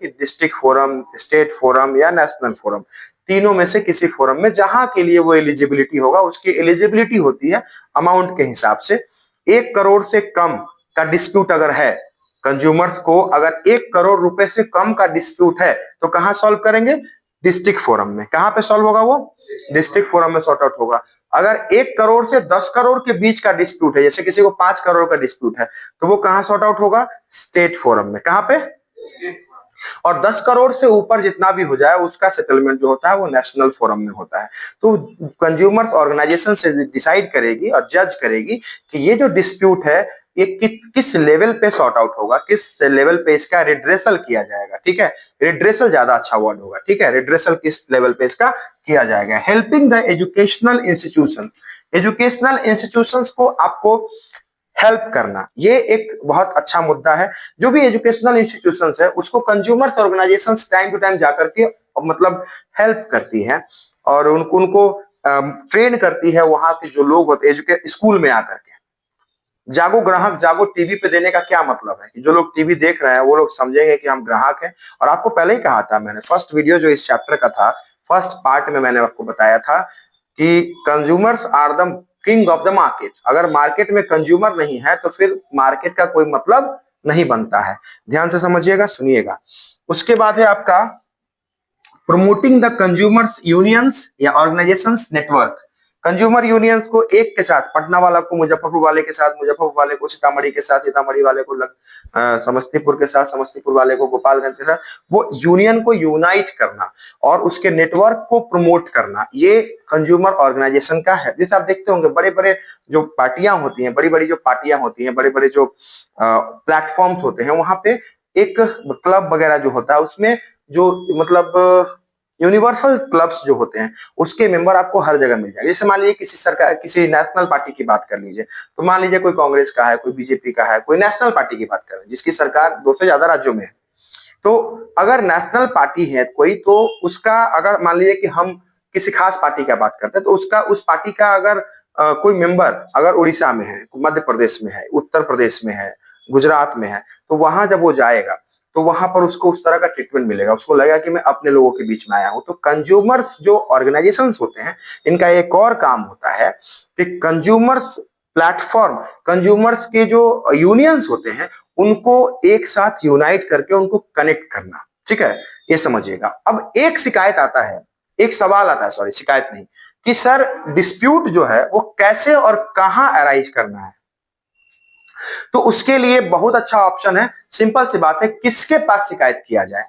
कि district forum, state forum या national forum, तीनों में से किसी फोरम में जहां के लिए वो एलिजिबिलिटी होगा, उसकी एलिजिबिलिटी होती है अमाउंट के हिसाब से। 1 करोड़ से कम का डिस्प्यूट अगर है, कंज्यूमर्स को अगर 1 करोड़ रुपए से कम का डिस्प्यूट है तो कहां सॉल्व करेंगे? डिस्ट्रिक्ट फोरम में। कहां पे सॉल्व होगा वो? डिस्ट्रिक्ट फोरम में सॉर्ट आउट होगा। अगर 1 करोड़ से 10 करोड़ के बीच का डिस्प्यूट है, जैसे किसी को 5 करोड़ का डिस्प्यूट है, तो वो कहां सॉर्ट आउट होगा? स्टेट फोरम में। कहां पे? और 10 करोड़ से ऊपर जितना भी हो जाए उसका सेटलमेंट जो होता है वो नेशनल फोरम में होता है। तो कंज्यूमर्स ऑर्गेनाइजेशन से डिसाइड करेगी और जज करेगी कि ये जो डिस्प्यूट है ये किस लेवल पे सॉर्ट आउट होगा, किस लेवल पे इसका रिड्रेसल किया जाएगा। ठीक है, रिड्रेसल ज्यादा अच्छा वर्ड होगा। ठीक है, रिड्रेसल किस लेवल पे इसका किया जाएगा। Helping the educational institution, educational institutions को आपको हेल्प करना, ये एक बहुत अच्छा मुद्दा है। जो भी एजुकेशनल इंस्टीट्यूशंस है उसको consumers organisations time to time जाकर के मतलब हेल्प करती है और उनको ट्रेन करती है। वहां के जो लोग होते हैं स्कूल में आकर के, जागो ग्राहक जागो टीवी पे देने का क्या मतलब है कि जो लोग टीवी देख रहे हैं वो लोग समझेंगे कि हम ग्राहक हैं। और आपको पहले ही कहा था मैंने, फर्स्ट वीडियो जो इस चैप्टर का था, फर्स्ट पार्ट में मैंने आपको बताया था कि consumers are the king of the market. अगर मार्केट में कंज्यूमर नहीं है तो फिर मार्केट का कोई मतलब नहीं बनता है। ध्यान से समझिएगा, सुनिएगा। उसके बाद है आपका प्रमोटिंग द कंज्यूमर्स यूनियंस या ऑर्गेनाइजेशंस नेटवर्क। कंज्यूमर यूनियंस को एक के साथ, पटना वाला को मुजफ्फरपुर वाले के साथ, मुजफ्फरपुर वाले को सीतामढ़ी के साथ, सीतामढ़ी वाले को समस्तीपुर के साथ, समस्तीपुर वाले को गोपालगंज के साथ, वो यूनियन को यूनाइट करना और उसके नेटवर्क को प्रमोट करना, ये कंज्यूमर ऑर्गेनाइजेशन का है। जैसे आप देखते होंगे बड़े बड़े जो पार्टियां होती हैं, बड़ी बड़ी जो पार्टियां होती हैं, बड़े बड़े जो प्लेटफॉर्म्स होते हैं, वहां पे एक क्लब वगैरह जो होता है उसमें जो मतलब यूनिवर्सल क्लब्स जो होते हैं उसके मेंबर आपको हर जगह मिल जाएंगे। जैसे मान लीजिए किसी सरकार, किसी नेशनल पार्टी की बात कर लीजिए, तो मान लीजिए कोई कांग्रेस का है, कोई बीजेपी का है, कोई नेशनल पार्टी की बात कर रहे हैं जिसकी सरकार 2 से ज्यादा राज्यों में है। तो अगर नेशनल पार्टी है कोई, तो उसका अगर मान लीजिए कि हम किसी खास पार्टी का बात करते हैं, तो उसका उस पार्टी का अगर कोई मेंबर अगर उड़ीसा में है, मध्य प्रदेश में है, उत्तर प्रदेश में है, गुजरात में है, तो वहां जब वो जाएगा तो वहां पर उसको उस तरह का ट्रीटमेंट मिलेगा, उसको लगेगा कि मैं अपने लोगों के बीच में आया हूं। तो कंज्यूमर्स जो ऑर्गेनाइजेशंस होते हैं, इनका एक और काम होता है कि कंज्यूमर्स प्लेटफॉर्म, कंज्यूमर्स के जो यूनियंस होते हैं उनको एक साथ यूनाइट करके उनको कनेक्ट करना। ठीक है, ये समझिएगा। अब एक शिकायत आता है, एक सवाल आता है, सॉरी शिकायत नहीं, कि सर डिस्प्यूट जो है वो कैसे और कहां अराइज करना है। तो उसके लिए बहुत अच्छा ऑप्शन है, सिंपल सी बात है, किसके पास शिकायत किया जाए।